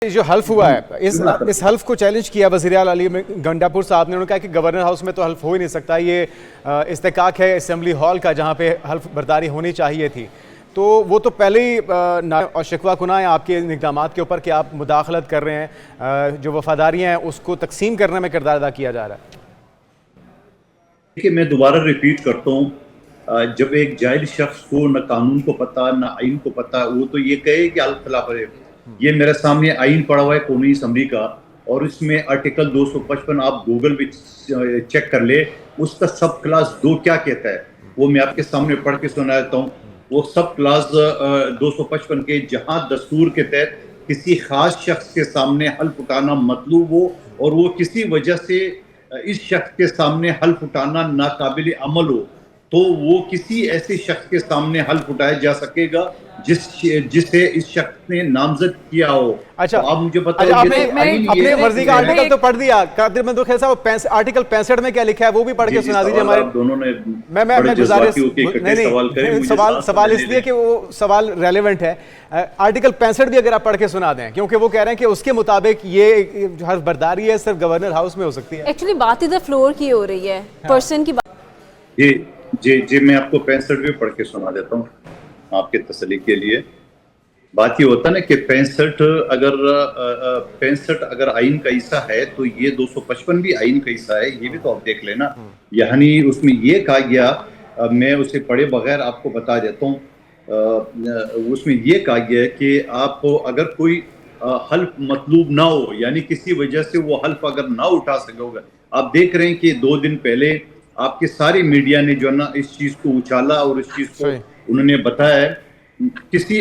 جو حلف ہوا ہے اس حلف کو چیلنج کیا وزیر اعلیٰ علی گنڈاپور صاحب نے. انہوں نے کہا کہ گورنر ہاؤس میں تو حلف ہو ہی نہیں سکتا, یہ استحقاق ہے اسمبلی ہال کا جہاں پہ حلف برداری ہونی چاہیے تھی. تو وہ تو پہلے ہی اور شکوہ کناں ہے آپ کے اقدامات کے اوپر کہ آپ مداخلت کر رہے ہیں, جو وفاداریاں ہیں اس کو تقسیم کرنے میں کردار ادا کیا جا رہا ہے. دیکھیے میں دوبارہ ریپیٹ کرتا ہوں, جب ایک جاہل شخص کو نہ قانون کو پتا نہ آئین کو پتا, وہ تو یہ کہے کہ الخلاف ہے. یہ میرے سامنے آئین پڑا ہوا ہے قومی اسمبلی کا, اور اس میں آرٹیکل 255 آپ گوگل پہ چیک کر لے, اس کا سب کلاس 2 کیا کہتا ہے وہ میں آپ کے سامنے پڑھ کے سنا دیتا ہوں. وہ سب کلاس 255 کے جہاں دستور کے تحت کسی خاص شخص کے سامنے حلف اٹھانا مطلوب ہو اور وہ کسی وجہ سے اس شخص کے سامنے حلف اٹھانا ناقابل عمل ہو, تو وہ کسی ایسے شخص کے سامنے حلف اٹھایا جا سکے گا جسے اس شخص نے نامزد کیا ہو. اچھا آپ مجھے بتائیں, اپنے مرضی کا آرٹیکل تو پڑھ دیا قادر مندو خیل صاحب, آرٹیکل 65 میں کیا لکھا ہے وہ بھی پڑھ کے سنا دیجیے ہمارے. دونوں نے میں گزارش سوال اس لیے کہ وہ سوال ریلیونٹ ہے. آرٹیکل 65 بھی اگر آپ پڑھ کے سنا دیں, کیونکہ وہ کہہ رہے ہیں کہ اس کے مطابق یہ جو حلف برداری ہے صرف گورنر ہاؤس میں ہو سکتی ہے. ایکچولی بات ادھر فلور کی ہو رہی ہے, پرسن کی بات. جی میں آپ کو 65 بھی پڑھ کے سنا دیتا ہوں آپ کے تسلی کے لیے. بات یہ ہوتا ہے نا کہ 65 اگر آئین کا حصہ ہے تو یہ 255 بھی آئین کا حصہ ہے, یہ بھی تو آپ دیکھ لینا. یعنی اس میں یہ کہا گیا, میں اسے پڑھے بغیر آپ کو بتا دیتا ہوں, اس میں یہ کہا گیا کہ آپ اگر کوئی حلف مطلوب نہ ہو, یعنی کسی وجہ سے وہ حلف اگر نہ اٹھا سکے ہوگا. آپ دیکھ رہے ہیں کہ 2 دن پہلے آپ کے سارے میڈیا نے جو ہے نا اس چیز کو اچھالا اور اس چیز کو انہوں نے بتایا ہے. کسی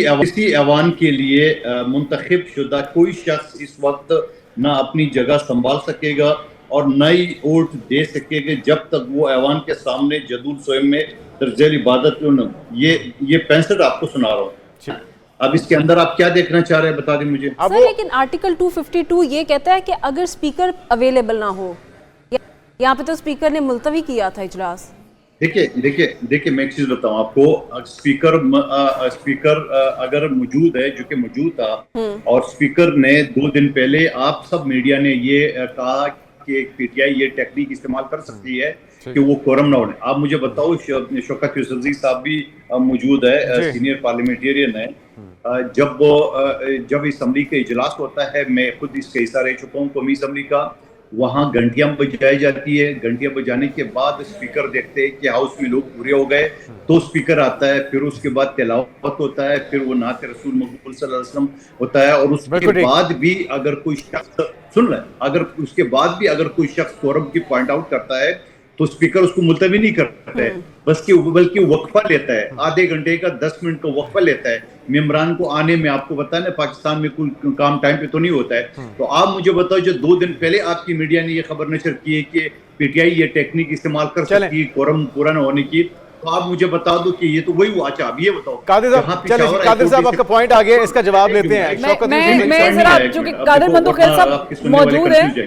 ایوان کے لیے منتخب شدہ کوئی شخص اس وقت نہ اپنی جگہ سنبھال سکے گا اور نہ ہی ووٹ دے سکے گا جب تک وہ ایوان کے سامنے جدول سوئم میں درجۂ عبادت. یہ 65 آپ کو سنا رہا ہوں. اب اس کے اندر آپ کیا دیکھنا چاہ رہے ہیں بتا دیں مجھے. سر لیکن آرٹیکل 252 یہ کہتا ہے کہ اگر اسپیکر اویلیبل نہ ہو, یہاں پہ تو اسپیکر نے ملتوی کیا تھا اجلاس. دیکھیں میں ایک چیز بتاؤں آپ کو, اسپیکر اگر موجود ہے, جو کہ موجود تھا, اور اسپیکر نے 2 دن پہلے آپ سب میڈیا نے یہ کہا کہ پی ٹی آئی یہ ٹیکنیک استعمال کر سکتی ہے کہ وہ کورم نہ ہونے. آپ مجھے بتاؤ, شوکت یوسفزئی صاحب بھی موجود ہے, سینئر پارلیمنٹیرین ہے. جب اسمبلی کا اجلاس ہوتا ہے, میں خود اس کا حصہ رہ چکا ہوں قومی اسمبلی کا, وہاں گھنٹیاں بجائی جاتی ہے. گھنٹیاں بجانے کے بعد اسپیکر دیکھتے ہیں کہ ہاؤس میں لوگ پورے ہو گئے, تو اسپیکر آتا ہے, پھر اس کے بعد تلاوت ہوتا ہے, پھر وہ نعت رسول مقبول صلی اللہ علیہ وسلم ہوتا ہے, اور اس کے بعد بھی اگر کوئی شخص سن لیں, اس کے بعد بھی اگر کوئی شخص کورم کی پوائنٹ آؤٹ کرتا ہے تو اسپیکر اس کو ملتوی نہیں کرتا ہے, بلکہ وقفہ لیتا ہے. آدھے گھنٹے کا 10 منٹ کا وقفہ لیتا ہے ممبران کو آنے میں. آپ کو پتا ہے نا پاکستان میں کوئی کام ٹائم پہ تو نہیں ہوتا ہے. تو آپ مجھے بتاؤ, جو 2 دن پہلے آپ کی میڈیا نے یہ خبر نشر کی ہے کہ پی ٹی آئی یہ ٹیکنیک استعمال کر سکتی ہے کورم پورا نہ ہونے کی, تو آپ مجھے بتا دو کہ یہ تو وہی ہوا. اچھا اب یہ بتاؤ قادر صاحب آپ کا پوائنٹ آ گیا, اس کا جواب لیتے ہیں. میں ذرا چونکہ قادر مندو خیل صاحب موجود ہیں,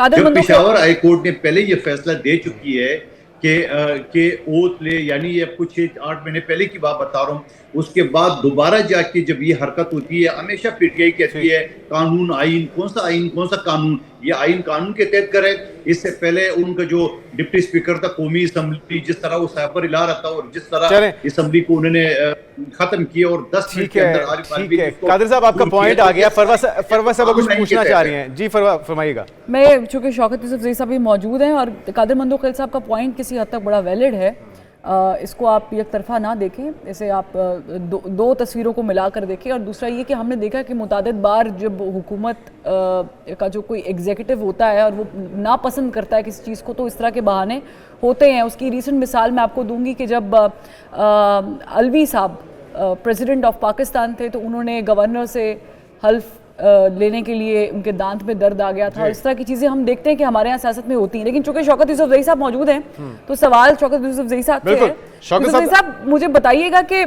جب پشاور ہائی کورٹ نے پہلے یہ فیصلہ دے چکی ہے کہ اوت لے, یعنی یہ کچھ 8 مہینے پہلے کی بات بتا رہا ہوں, اس کے بعد دوبارہ جا کے جب یہ حرکت ہوتی ہے, ہمیشہ پی ٹی آئی کہتی ہے قانون آئین, کون سا آئین کون سا قانون, یہ آئین قانون کے تحت کرے. اس سے پہلے ان کا جو ڈپٹی اسپیکر تھا قومی اسمبلی, جس طرح وہ سائبر الا رہا تھا اور جس طرح اسمبلی کو انہوں نے ختم کیا, اور 10 منٹ کے اندر. قادر صاحب آپ کا پوائنٹ آ گیا. فروا صاحب کچھ پوچھنا چاہ رہی ہیں. جی فرمائیے گا. میں چونکہ شوکت یوسفزئی صاحب بھی موجود ہیں, اور قادر مندو خیل صاحب کا پوائنٹ کسی حد تک بڑا ویلڈ ہے, اس کو آپ یک طرفہ نہ دیکھیں, اسے آپ 2 تصویروں کو ملا کر دیکھیں. اور دوسرا یہ کہ ہم نے دیکھا کہ متعدد بار جب حکومت کا جو کوئی ایگزیکٹو ہوتا ہے اور وہ ناپسند کرتا ہے کسی چیز کو, تو اس طرح کے بہانے ہوتے ہیں. اس کی ریسنٹ مثال میں آپ کو دوں گی کہ جب الوی صاحب پریزیڈنٹ آف پاکستان تھے, تو انہوں نے گورنر سے حلف لینے کے لیے ان کے دانت میں درد آ گیا تھا. اور اس طرح کی چیزیں ہم دیکھتے ہیں کہ ہمارے یہاں سیاست میں ہوتی ہیں. لیکن چونکہ شوکت یوسفزئی صاحب موجود ہیں, تو سوال شوکت یوسفزئی صاحب سے ہے. یوسفزئی صاحب مجھے بتائیے گا کہ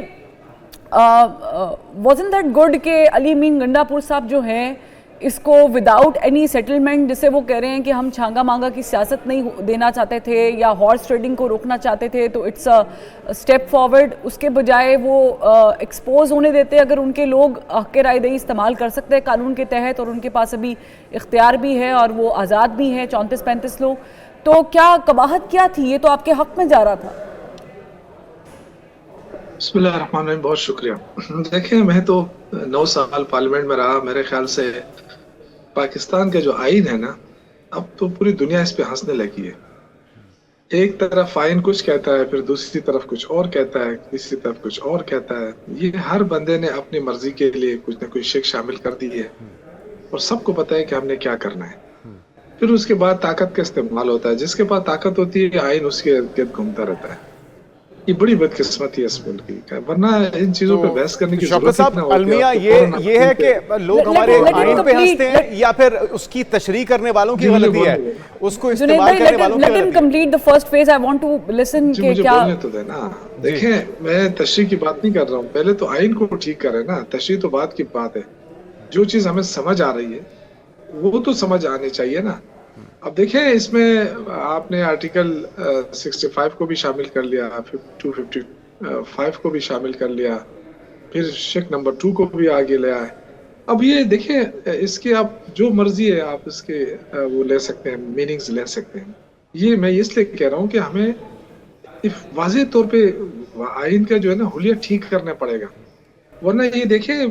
wasn't that good کہ علی امین گنڈاپور صاحب جو ہیں اس کو وداؤٹ اینی سیٹلمنٹ، جسے وہ کہہ رہے ہیں کہ ہم چھانگا مانگا کی سیاست نہیں دینا چاہتے تھے یا ہارس ٹریڈنگ کو روکنا چاہتے تھے، تو اٹس اسٹیپ فارورڈ. اس کے بجائے وہ ایکسپوز ہونے دیتے اگر ان کے لوگ حق رائے دہی استعمال کر سکتے ہیں قانون کے تحت، اور ان کے پاس ابھی اختیار بھی ہے اور وہ آزاد بھی ہیں 34-35 لوگ. تو کیا قباحت کیا تھی؟ یہ تو آپ کے حق میں جا رہا تھا. بسم اللہ الرحمن الرحیم. بہت شکریہ. دیکھیں میں تو 9 سال پارلیمنٹ میں رہا. میرے خیال سے پاکستان کا جو آئین ہے نا، اب تو پوری دنیا اس پہ ہنسنے لگی ہے. ایک طرف آئین کچھ کہتا ہے، پھر دوسری طرف کچھ اور کہتا ہے، تیسری طرف کچھ اور کہتا ہے. یہ ہر بندے نے اپنی مرضی کے لیے کچھ نہ کچھ شک شامل کر دی ہے، اور سب کو پتہ ہے کہ ہم نے کیا کرنا ہے. پھر اس کے بعد طاقت کا استعمال ہوتا ہے. جس کے پاس طاقت ہوتی ہے آئین اس کے ارد گرد گھومتا رہتا ہے. یہ بڑی بدقسمتی ہے اس ملک کی، ورنہ ان چیزوں پہ بحث کرنے کی شوکت صاحب، المیہ یہ ہے کہ لوگ ہمارے آئین پہ ہنستے ہیں یا پھر اس کی تشریح کرنے والوں کی غلطی ہے، اس کو استعمال کرنے والوں کی غلطی ہے. Complete the first phase. I want to listen کہ مجھے کیا بولنے تو دینا. دیکھیں میں تشریح کی بات نہیں کر رہا ہوں. پہلے تو آئین کو ٹھیک کرے نا. تشریح تو بات کی بات ہے. جو چیز ہمیں سمجھ آ رہی ہے وہ تو سمجھ آنی چاہیے نا. اب دیکھیں اس میں آپ نے آرٹیکل 65 کو بھی شامل کر لیا، 255 کو بھی شامل کر لیا، پھر شک نمبر 2 کو بھی آگے لے آئے. اب یہ دیکھیں اس کے آپ جو مرضی ہے آپ اس کے وہ لے سکتے ہیں، میننگز لے سکتے ہیں. یہ میں اس لیے کہہ رہا ہوں کہ ہمیں واضح طور پہ آئین کا جو ہے نا حلیہ ٹھیک کرنا پڑے گا. ورنہ یہ دیکھیں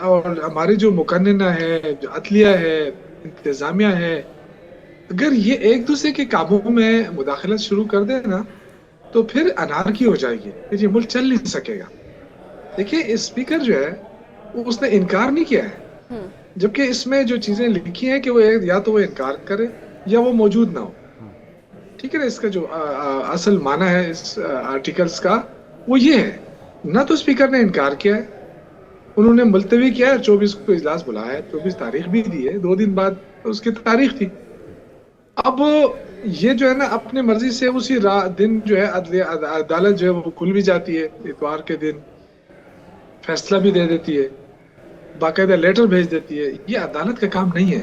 اور ہماری جو مقننہ ہے، جو عدلیہ ہے، انتظامیہ ہے، اگر یہ ایک دوسرے کے کاموں میں مداخلت شروع کر دے نا تو پھر انارکی ہو جائے گی، پھر یہ ملک چل نہیں سکے گا. دیکھیں اسپیکر جو ہے اس نے انکار نہیں کیا ہے، جبکہ اس میں جو چیزیں لکھی ہیں کہ وہ یا تو وہ انکار کرے یا وہ موجود نہ ہو. ٹھیک ہے نا. اس کا جو اصل معنی ہے اس آرٹیکلز کا وہ یہ ہے. نہ تو اسپیکر نے انکار کیا ہے، انہوں نے ملتوی کیا ہے، 24 کو اجلاس بلایا ہے، 24 تاریخ بھی دی ہے، 2 دن بعد اس کی تاریخ تھی. اب یہ جو ہے نا اپنے مرضی سے اسی دن جو ہے عدالت جو ہے وہ کھل بھی جاتی ہے، اتوار کے دن فیصلہ بھی دے دیتی ہے، باقاعدہ لیٹر بھیج دیتی ہے. یہ عدالت کا کام نہیں ہے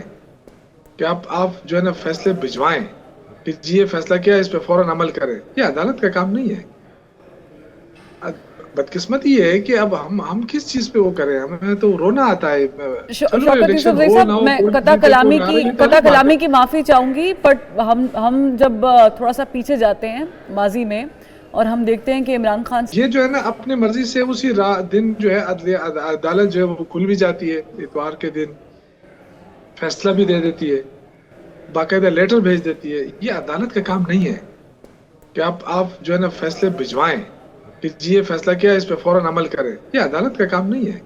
کہ آپ جو ہے نا فیصلے بھجوائیں کہ جی یہ فیصلہ کیا ہے اس پہ فوراً عمل کریں. یہ عدالت کا کام نہیں ہے. بدقسمتی یہ ہے کہ اب ہم کس چیز پہ وہ کریں. ہمیں تو رونا آتا ہے. شوکت یوسف زئی صاحب، میں قطع کلامی کی معافی چاہوں گی، بٹ ہم جب تھوڑا سا پیچھے جاتے ہیں ماضی میں اور ہم دیکھتے ہیں کہ عمران خان یہ جو ہے نا اپنے مرضی سے اسی دن جو ہے عدالت جو ہے وہ کھل بھی جاتی ہے، اتوار کے دن فیصلہ بھی دے دیتی ہے، باقاعدہ لیٹر بھیج دیتی ہے. یہ عدالت کا کام نہیں ہے کہ آپ جو ہے نا فیصلے بھجوائیں کہ جی یہ فیصلہ کیا ہے اس پہ فوراً عمل کریں. یہ عدالت کا کام نہیں ہے.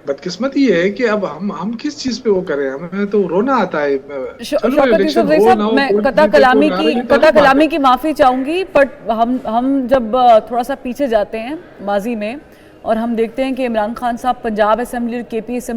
بدقسمتی یہ ہے کہ اب ہم کس چیز پہ وہ کریں. ہمیں تو رونا آتا ہے. شوکت یوسف زئی صاحب، میں قطع کلامی کی معافی چاہوں گی، بٹ ہم جب تھوڑا سا پیچھے جاتے ہیں ماضی میں اور ہم دیکھتے ہیں کہ عمران خان صاحب پنجاب اسمبلی اور کے پی اسمبلی